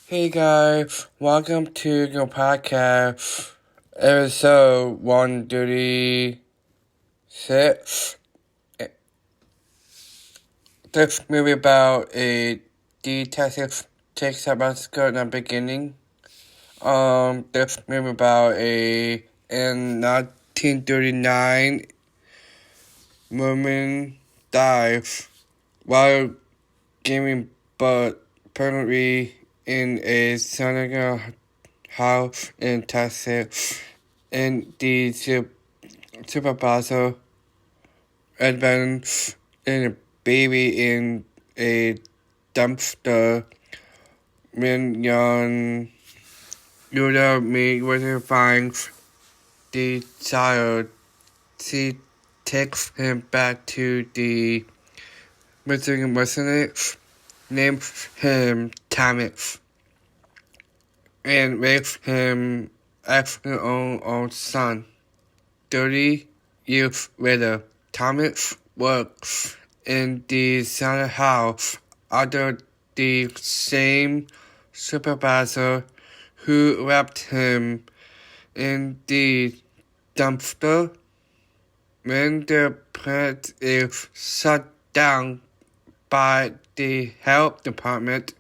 Hey guys, welcome to the podcast, episode 136. This movie about a detective takes a massacre in the beginning. This movie about in 1939, woman dies while giving birth permanently in a synagogue house in Texas, and the supervisor abandoned a baby in a dumpster. When young Yuda Mayweather finds the child, she takes him back to the missing mercenary, names him Thomas, and raised him as her own son. 30 years later, Thomas works in the Senate House under the same supervisor who left him in the dumpster. When the plant is shut down by the health department,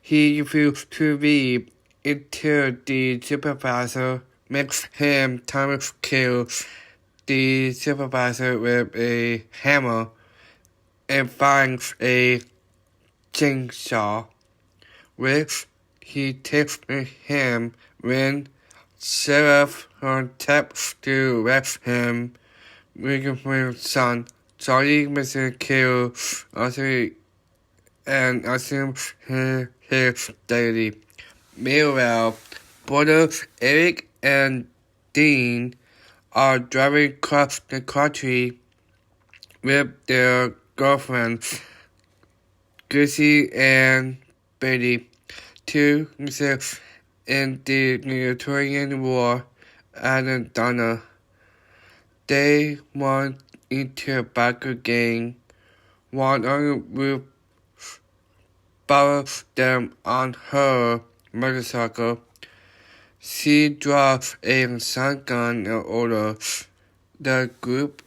he refused to leave until the supervisor makes him Thomas kill the supervisor with a hammer and finds a chainsaw, which he takes with him when sheriff attempts to arrest him. William's son, Charlie Mr. Kill, also and assumes his deity. Meanwhile, brothers Eric and Dean are driving across the country with their girlfriends, Gracie and Betty, to serve in the Mediterranean War and Donna. They run into a biker gang. One on the roof borrows them on her motorcycle. She drives a shotgun and orders the group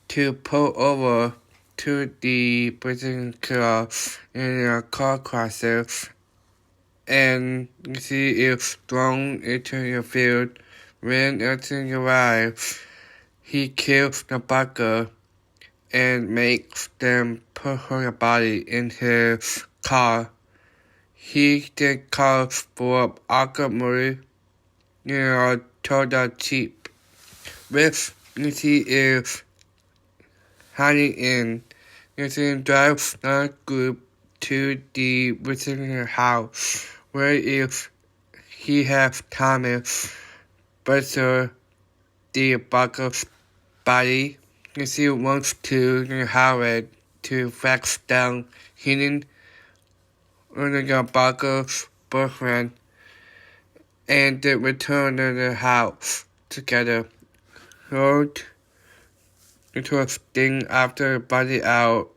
to pull over to the prison car in a car crash, and she is thrown into the field. When Elton arrives, he kills the biker and makes them put her body in his car. He then calls for alcohol Toda cheap, which he is hiding in. He drives the group to the visitor house, where he has Thomas Buster the biker's body. He wants to Howard to fix down hidden under the biker's boyfriend, and they return to the house together. Rode into a sting after the body out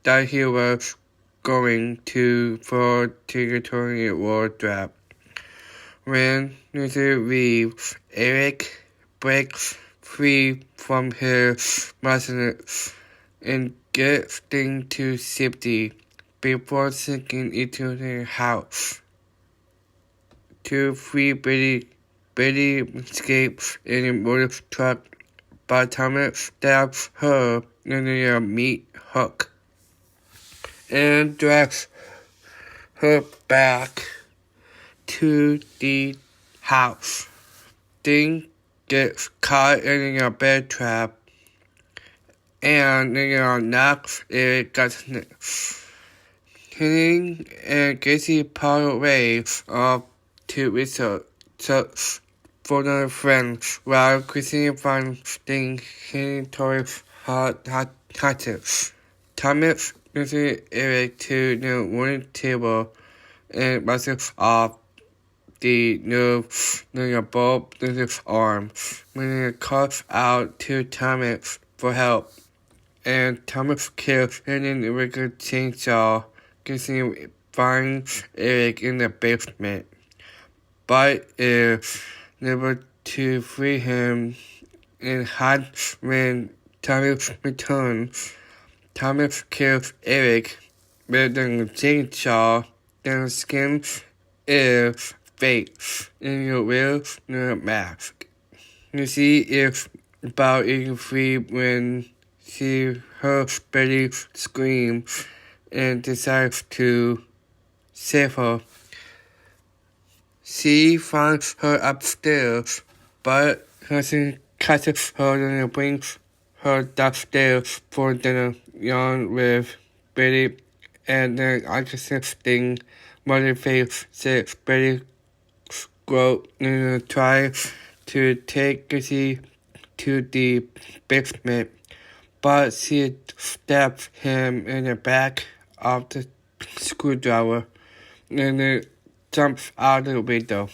that he was going to for territorial war draft. When Luther leaves, Eric breaks free from his mercenaries and gets Sting to safety before sinking into the house. To free Betty escapes in a motor truck, but Thomas stabs her in the meat hook and drags her back to the house. Sting gets caught in a bear trap and knocks Eric hitting and Casey part ways off to research for their friends, while Christine finds Sting hitting towards Hutchins. Thomas uses Eric to the wooden table and busts off the nerve near both his arms. When he calls out to Thomas for help, and Thomas kills hitting with a chainsaw, giving find Eric in the basement, but is able to free him and hide when Tommy returns. Tommy kills Eric with a chainsaw. The skin is fake, and you will the mask. You see, it's about 83 when she heard Betty scream and decides to save her. She finds her upstairs, but Hudson catches her and brings her downstairs for dinner, along with Betty and the interesting mother face says Betty grow and try to take Chrissy to the basement, but she stabs him in the back of the screwdriver and then jumps out the window.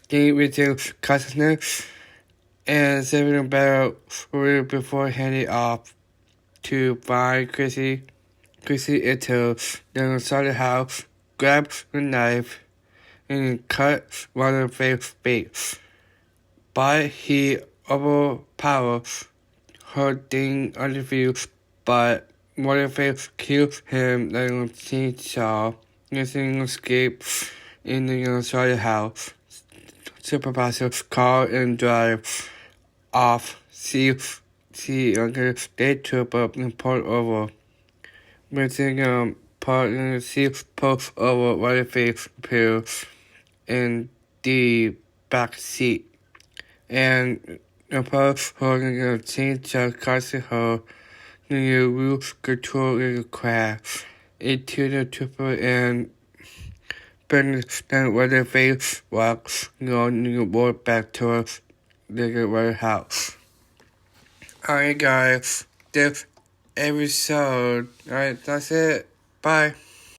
He resumes consciousness and saving better before heading off to find Chrissy. Chrissy enters the solid house, grabs a knife, and cuts Leatherface's face. But he overpowers her thing under view, but Leatherface kills him like a chainsaw, using escape in the solid house. Supervisor call and drive off. See under state trooper and pull over. Missing part in the seat post over Leatherface appears in the back seat. And the post holding a chainsaw causes her to lose control in the crash into the trooper and brings the Leatherface walks on the board back towards the White House. Alright guys, this episode, alright, that's it. Bye.